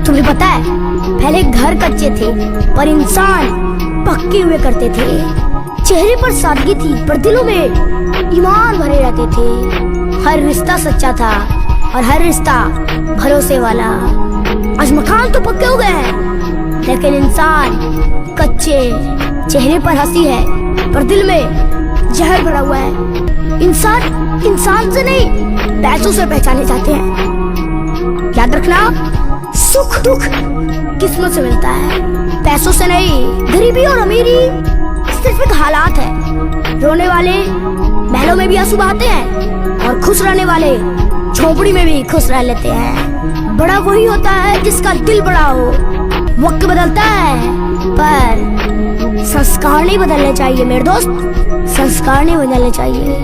तुम्हें पता है, पहले घर कच्चे थे पर इंसान पक्के हुए करते थे। चेहरे पर सादगी थी पर दिलों में ईमान भरे रहते थे। हर रिश्ता सच्चा था और हर रिश्ता भरोसे वाला। आज मकान तो पक्के हो गए हैं लेकिन इंसान कच्चे। चेहरे पर हंसी है पर दिल में जहर भरा हुआ है। इंसान इंसान से नहीं, पैसों से पहचाने जाते हैं। याद रखना, सुख दुख किस्मत से मिलता है, पैसों से नहीं। गरीबी और अमीरी सिर्फ एक हालात है। रोने वाले महलों में भी आंसू बहाते हैं और खुश रहने वाले झोपड़ी में भी खुश रह लेते हैं। बड़ा वही होता है जिसका दिल बड़ा हो। वक्त बदलता है पर संस्कार नहीं बदलने चाहिए मेरे दोस्त, संस्कार नहीं बदलने चाहिए।